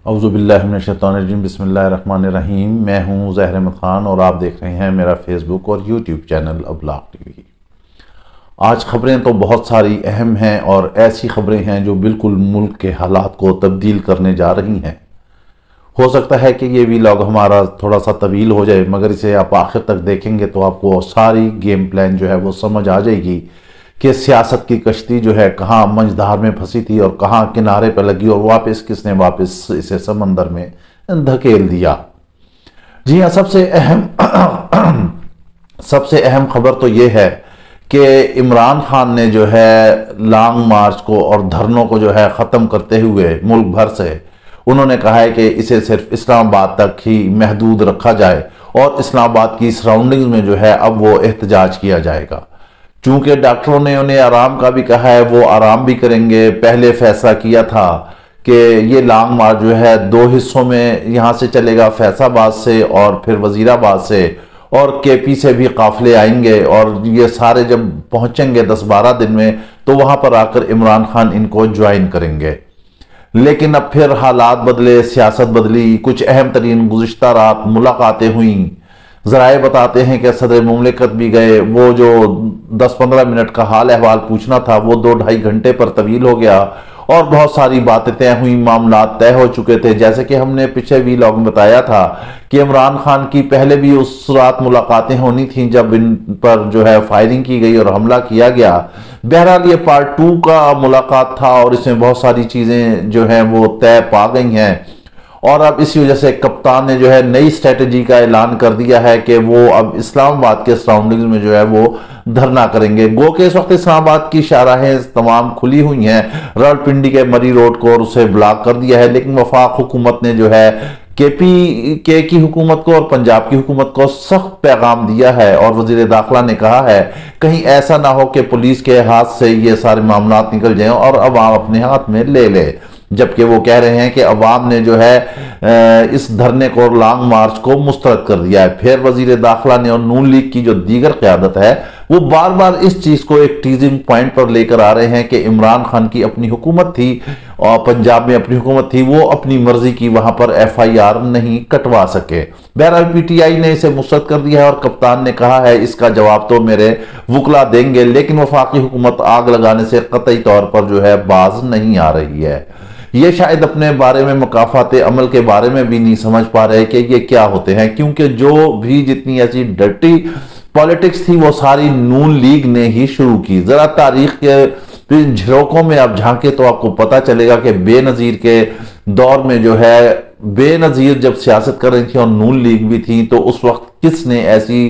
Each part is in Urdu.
اعوذ باللہ من الشیطان الرجیم، بسم اللہ الرحمن الرحیم۔ میں ہوں ظاہر احمد خان اور آپ دیکھ رہے ہیں میرا فیس بک اور یوٹیوب چینل ابلاغ ٹی وی۔ آج خبریں تو بہت ساری اہم ہیں اور ایسی خبریں ہیں جو بالکل ملک کے حالات کو تبدیل کرنے جا رہی ہیں۔ ہو سکتا ہے کہ یہ ویلاگ ہمارا تھوڑا سا طویل ہو جائے، مگر اسے آپ آخر تک دیکھیں گے تو آپ کو ساری گیم پلان جو ہے وہ سمجھ آ جائے گی کہ سیاست کی کشتی جو ہے کہاں منجدار میں پھنسی تھی اور کہاں کنارے پہ لگی اور واپس کس نے واپس اسے سمندر میں دھکیل دیا۔ جی ہاں، سب سے اہم خبر تو یہ ہے کہ عمران خان نے جو ہے لانگ مارچ کو اور دھرنوں کو جو ہے ختم کرتے ہوئے ملک بھر سے انہوں نے کہا ہے کہ اسے صرف اسلام آباد تک ہی محدود رکھا جائے اور اسلام آباد کی سراؤنڈنگز میں جو ہے اب وہ احتجاج کیا جائے گا۔ چونکہ ڈاکٹروں نے انہیں آرام کا بھی کہا ہے، وہ آرام بھی کریں گے۔ پہلے فیصلہ کیا تھا کہ یہ لانگ مارچ جو ہے 2 حصوں میں یہاں سے چلے گا، فیصل آباد سے اور پھر وزیر آباد سے، اور کے پی سے بھی قافلے آئیں گے اور یہ سارے جب پہنچیں گے 10-12 دن میں تو وہاں پر آ کر عمران خان ان کو جوائن کریں گے۔ لیکن اب پھر حالات بدلے، سیاست بدلی۔ کچھ اہم ترین گزشتہ رات ملاقاتیں ہوئیں۔ ذرائع بتاتے ہیں کہ صدر مملکت بھی گئے۔ وہ جو 10-15 منٹ کا حال احوال پوچھنا تھا وہ 2-2.5 گھنٹے پر طویل ہو گیا اور بہت ساری باتیں طے ہوئیں، معاملات طے ہو چکے تھے۔ جیسے کہ ہم نے پچھلے ویلاگ میں بتایا تھا کہ عمران خان کی پہلے بھی اس رات ملاقاتیں ہونی تھیں جب ان پر جو ہے فائرنگ کی گئی اور حملہ کیا گیا۔ بہرحال یہ پارٹ 2 کا ملاقات تھا اور اس میں بہت ساری چیزیں جو ہیں وہ طے پا گئی ہیں، اور اب اسی وجہ سے کپتان نے جو ہے نئی اسٹریٹجی کا اعلان کر دیا ہے کہ وہ اب اسلام آباد کے سراؤنڈنگز میں جو ہے وہ دھرنا کریں گے۔ گو کہ اس وقت اسلام آباد کی شاہراہیں تمام کھلی ہوئی ہیں، راولپنڈی کے مری روڈ کو اور اسے بلاک کر دیا ہے، لیکن وفاق حکومت نے جو ہے کے پی کے کی حکومت کو اور پنجاب کی حکومت کو سخت پیغام دیا ہے، اور وزیر داخلہ نے کہا ہے کہیں ایسا نہ ہو کہ پولیس کے ہاتھ سے یہ سارے معاملات نکل جائیں اور عوام اپنے ہاتھ میں لے لے۔ جبکہ وہ کہہ رہے ہیں کہ عوام نے جو ہے اس دھرنے کو اور لانگ مارچ کو مسترد کر دیا ہے۔ پھر وزیر داخلہ نے اور نون لیگ کی جو دیگر قیادت ہے وہ بار بار اس چیز کو ایک ٹیزنگ پوائنٹ پر لے کر آ رہے ہیں کہ عمران خان کی اپنی حکومت تھی اور پنجاب میں اپنی حکومت تھی، وہ اپنی مرضی کی وہاں پر ایف آئی آر نہیں کٹوا سکے۔ بہرحال پی ٹی آئی نے اسے مسترد کر دیا ہے اور کپتان نے کہا ہے اس کا جواب تو میرے وکلا دیں گے، لیکن وفاقی حکومت آگ لگانے سے قطعی طور پر جو ہے باز نہیں آ رہی ہے۔ یہ شاید اپنے بارے میں مکافات عمل کے بارے میں بھی نہیں سمجھ پا رہے کہ یہ کیا ہوتے ہیں، کیونکہ جو بھی جتنی ایسی ڈرٹی پالیٹکس تھی وہ ساری نون لیگ نے ہی شروع کی۔ ذرا تاریخ کے جھروکوں میں آپ جھانکے تو آپ کو پتا چلے گا کہ بے نظیر کے دور میں جو ہے بے نظیر جب سیاست کر رہی تھی اور نون لیگ بھی تھی تو اس وقت کس نے ایسی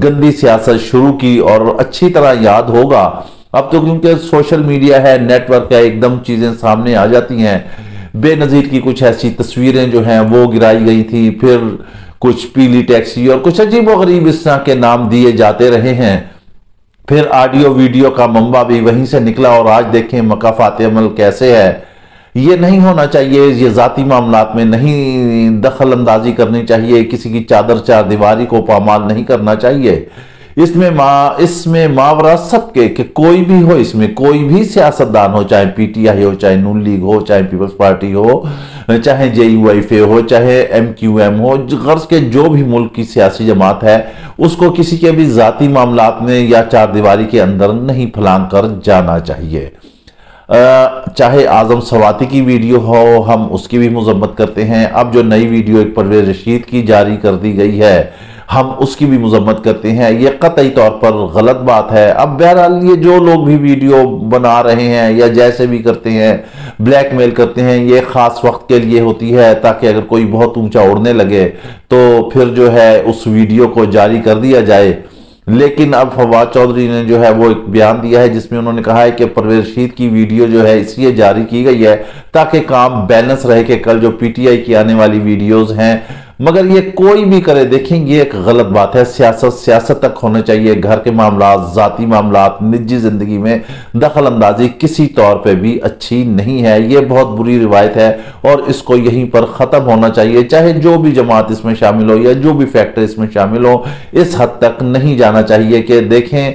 گندی سیاست شروع کی، اور اچھی طرح یاد ہوگا۔ اب تو کیونکہ سوشل میڈیا ہے، نیٹ ورک ہے، ایک دم چیزیں سامنے آ جاتی ہیں۔ بے نظیر کی کچھ ایسی تصویریں جو ہیں وہ گرائی گئی تھی، پھر کچھ پیلی ٹیکسی اور کچھ عجیب و غریب اس طرح کے نام دیے جاتے رہے ہیں۔ پھر آڈیو ویڈیو کا منبع بھی وہیں سے نکلا، اور آج دیکھیں مکافات عمل کیسے ہے۔ یہ نہیں ہونا چاہیے، یہ ذاتی معاملات میں نہیں دخل اندازی کرنی چاہیے، کسی کی چادر چار دیواری کو پامال نہیں کرنا چاہیے۔ اس میں ماورا سب کے کہ کوئی بھی ہو، اس میں کوئی بھی سیاستدان ہو، چاہے پی ٹی آئی ہو، چاہے نون لیگ ہو، چاہے پیپلز پارٹی ہو، چاہے جے یو ایف اے ہو، چاہے ایم کیو ایم ہو، غرض کے جو بھی ملک کی سیاسی جماعت ہے اس کو کسی کے بھی ذاتی معاملات میں یا چار دیواری کے اندر نہیں پھلانگ کر جانا چاہیے۔ چاہے اعظم سواتی کی ویڈیو ہو، ہم اس کی بھی مذمت کرتے ہیں۔ اب جو نئی ویڈیو ایک پرویز رشید کی جاری کر دی گئی ہے ہم اس کی بھی مذمت کرتے ہیں، یہ قطعی طور پر غلط بات ہے۔ اب بہرحال یہ جو لوگ بھی ویڈیو بنا رہے ہیں یا جیسے بھی کرتے ہیں، بلیک میل کرتے ہیں، یہ خاص وقت کے لیے ہوتی ہے تاکہ اگر کوئی بہت اونچا اڑنے لگے تو پھر جو ہے اس ویڈیو کو جاری کر دیا جائے۔ لیکن اب فواد چودھری نے جو ہے وہ ایک بیان دیا ہے جس میں انہوں نے کہا ہے کہ پرویز رشید کی ویڈیو جو ہے اس لیے جاری کی گئی ہے تاکہ کام بیلنس رہے کہ کل جو پی ٹی آئی کی آنے والی ویڈیوز ہیں، مگر یہ کوئی بھی کرے، دیکھیں یہ ایک غلط بات ہے۔ سیاست تک ہونا چاہیے، گھر کے معاملات، ذاتی معاملات، نجی زندگی میں دخل اندازی کسی طور پہ بھی اچھی نہیں ہے، یہ بہت بری روایت ہے اور اس کو یہیں پر ختم ہونا چاہیے۔ چاہے جو بھی جماعت اس میں شامل ہو یا جو بھی فیکٹر اس میں شامل ہو، اس حد تک نہیں جانا چاہیے کہ دیکھیں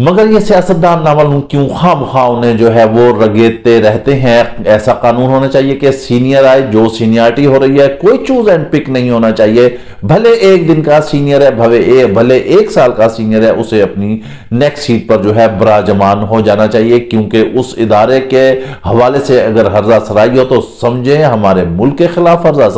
مگر یہ سیاستدان نہ معلوم کیوں خواہ مخواہ انہیں جو ہے وہ رگیتے رہتے ہیں۔ ایسا قانون ہونا چاہیے کہ سینئر آئے، جو سینیارٹی ہو رہی ہے کوئی چوز اینڈ پک نہیں ہونا چاہیے، بھلے ایک دن کا سینئر ہے، بھلے ایک سال کا سینئر ہے، اسے اپنی نیکسٹ سیٹ پر جو ہے براجمان ہو جانا چاہیے، کیونکہ اس ادارے کے حوالے سے اگر ہرزہ سرائی ہو تو سمجھیں ہمارے ملک کے خلاف ہرزہ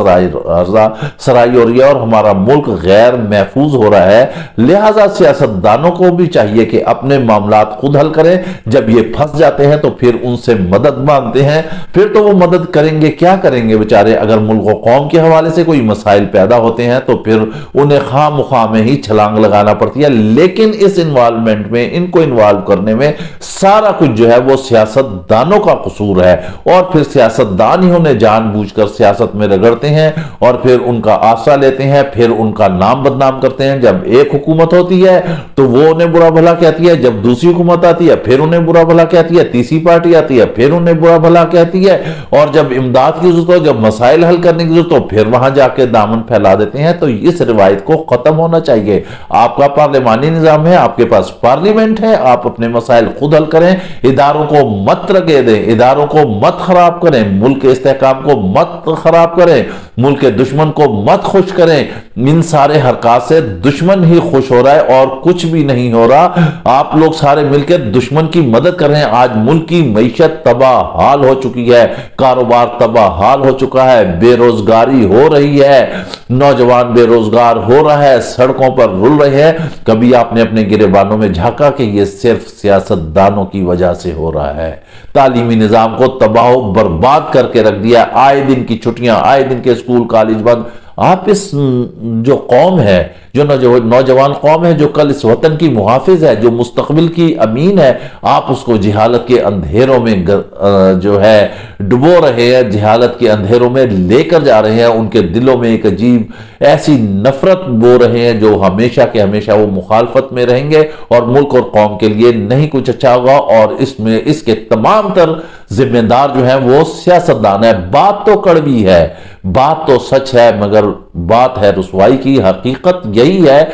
سرائی ہو رہی ہے اور ہمارا ملک غیر محفوظ ہو رہا ہے۔ لہٰذا سیاستدانوں کو بھی چاہیے کہ اپنے معاملات خود حل کریں۔ جب یہ پھنس جاتے ہیں تو پھر ان سے مدد مانگتے ہیں، پھر تو وہ مدد کریں گے، کیا کریں گے بیچارے؟ اگر ملک و قوم کے حوالے سے کوئی مسائل پیدا ہوتے ہیں تو پھر انہیں خواہ مخواہ میں ہی چھلانگ لگانا پڑتی ہے۔ لیکن اس انوالومنٹ میں، ان کو انوالو کرنے میں سارا کچھ جو ہے وہ سیاستدانوں کا قصور ہے، اور پھر سیاستدان ہی انہیں جان بوجھ کر سیاست میں رگڑتے ہیں اور پھر ان کا آسرا لیتے ہیں، پھر ان کا نام بدنام کرتے ہیں۔ جب ایک حکومت ہوتی ہے تو وہ انہیں برا بھلا کہتی ہے، جب دوسری حکومت آتی ہے پھر انہیں برا بھلا کہتی ہے، تیسری پارٹی آتی ہے پھر انہیں برا بھلا کہتی ہے، اور جب امداد کی ضرورت ہو، جب مسائل حل کرنے کی ضرورت ہو پھر وہاں جا کے دامن پھیلا دیتے ہیں۔ تو اس روایت کو ختم ہونا چاہیے۔ آپ کا پارلیمانی نظام ہے، آپ کے پاس پارلیمنٹ ہے، آپ اپنے مسائل خود حل کریں، اداروں کو مت رگے دیں، اداروں کو مت خراب کریں، ملک کے استحکام کو مت خراب کریں، ملک کے دشمن کو مت خوش کریں۔ ان سارے حرکات سے دشمن ہی خوش ہو رہا ہے اور کچھ بھی نہیں ہو رہا۔ آپ لوگ سارے مل کے دشمن کی مدد کر رہے ہیں۔ آج ملک کی معیشت تباہ حال ہو چکی ہے، کاروبار تباہ حال ہو چکا ہے، بے روزگاری ہو رہی ہے، نوجوان بے روزگار ہو رہا ہے، سڑکوں پر رل رہے ہیں۔ کبھی آپ نے اپنے گریبانوں میں جھانکا کہ یہ صرف سیاستدانوں کی وجہ سے ہو رہا ہے؟ تعلیمی نظام کو تباہ و برباد کر کے رکھ دیا، آئے دن کی چھٹیاں، آئے دن کے اسکول کالج بند۔ آپ اس جو قوم ہے، جو نوجوان قوم ہے، جو کل اس وطن کی محافظ ہے، جو مستقبل کی امین ہے، آپ اس کو جہالت کے اندھیروں میں جو ہے ڈبو رہے ہیں، جہالت کے اندھیروں میں لے کر جا رہے ہیں۔ ان کے دلوں میں ایک عجیب ایسی نفرت بو رہے ہیں جو ہمیشہ کے ہمیشہ وہ مخالفت میں رہیں گے، اور ملک اور قوم کے لیے نہیں کچھ اچھا ہوگا، اور اس کے تمام تر ذمہ دار جو ہیں وہ سیاستدان ہے۔ بات تو کڑوی ہے، بات تو سچ ہے، مگر بات ہے رسوائی کی۔ حقیقت یہی ہے،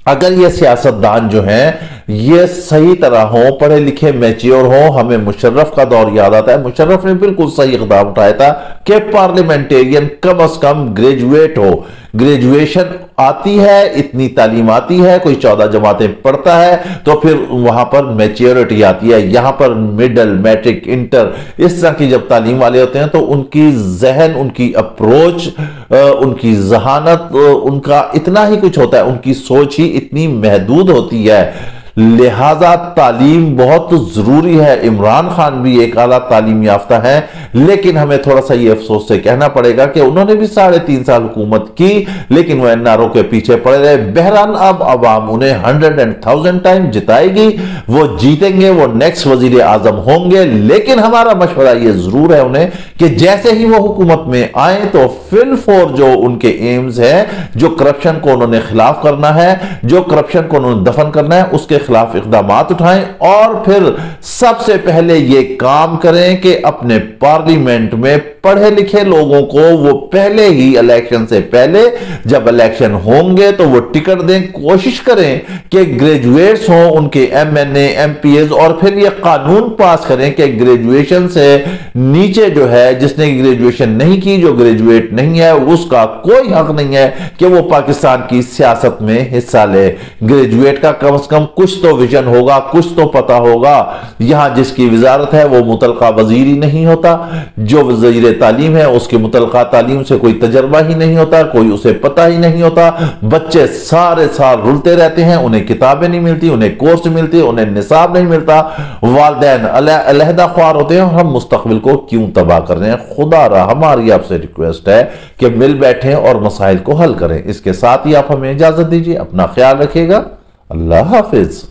اگر یہ سیاستدان جو ہیں یہ صحیح طرح ہوں، پڑھے لکھے میچیور ہوں۔ ہمیں مشرف کا دور یاد آتا ہے، مشرف نے بالکل صحیح اقدام اٹھایا تھا کہ پارلیمنٹیرین کم از کم گریجویٹ ہو، گریجویشن آتی ہے، اتنی تعلیم آتی ہے، کوئی 14 جماعتیں پڑھتا ہے تو پھر وہاں پر میچیورٹی آتی ہے۔ یہاں پر مڈل، میٹرک، انٹر، اس طرح کی جب تعلیم والے ہوتے ہیں تو ان کی ذہن، ان کی اپروچ، ان کی ذہانت، ان کا اتنا ہی کچھ ہوتا ہے، ان کی سوچ ہی اتنی محدود ہوتی ہے۔ لہذا تعلیم بہت ضروری ہے۔ عمران خان بھی ایک اعلیٰ تعلیم یافتہ ہے، لیکن ہمیں تھوڑا سا یہ افسوس سے کہنا پڑے گا کہ انہوں نے بھی 3.5 سال حکومت کی، لیکن وہ این آر او کے پیچھے پڑے رہے۔ بہرحال اب عوام انہیں 100,000 ٹائم جتائے گی، وہ جیتیں گے، وہ نیکسٹ وزیر اعظم ہوں گے۔ لیکن ہمارا مشورہ یہ ضرور ہے انہیں کہ جیسے ہی وہ حکومت میں آئیں تو فل فور جو ان کے ایمز ہیں، جو کرپشن کو انہوں نے خلاف کرنا ہے، جو کرپشن کو انہوں نے دفن کرنا ہے، اس کے خلاف اقدامات اٹھائیں، اور پھر سب سے پہلے یہ کام کریں کہ اپنے پارلیمنٹ میں پڑھے لکھے لوگوں کو وہ پہلے ہی الیکشن سے پہلے جب الیکشن ہوں گے تو وہ ٹکٹ دیں۔ کوشش کریں کہ گریجویٹس ہوں، ان کے ایم این اے، ایم پی ایز، اور پھر یہ قانون پاس کریں کہ گریجویشن سے نیچے جو ہے، جس نے گریجویشن نہیں کی، جو گریجویٹ نہیں ہے، اس کا کوئی حق نہیں ہے کہ وہ پاکستان کی سیاست میں حصہ لے۔ گریجویٹ کا کم از کم کچھ تو ویژن ہوگا، کچھ تو پتا ہوگا۔ یہاں جس کی وزارت ہے وہ متعلقہ وزیر ہی نہیں ہوتا، جو وزیر تعلیم ہے اس کے متعلقہ تعلیم سے کوئی تجربہ ہی نہیں ہوتا، کوئی اسے پتہ ہی نہیں ہوتا۔ بچے سارے سال رلتے رہتے ہیں، انہیں کتابیں نہیں ملتی، انہیں کورس ملتی، انہیں نصاب نہیں ملتا، والدین علیحدہ خوار ہوتے ہیں، اور ہم مستقبل کو کیوں تباہ کر رہے ہیں؟ خدا را ہماری آپ سے ریکویسٹ ہے کہ مل بیٹھیں اور مسائل کو حل کریں۔ اس کے ساتھ ہی آپ ہمیں اجازت دیجیے، اپنا خیال رکھیے گا، اللہ حافظ۔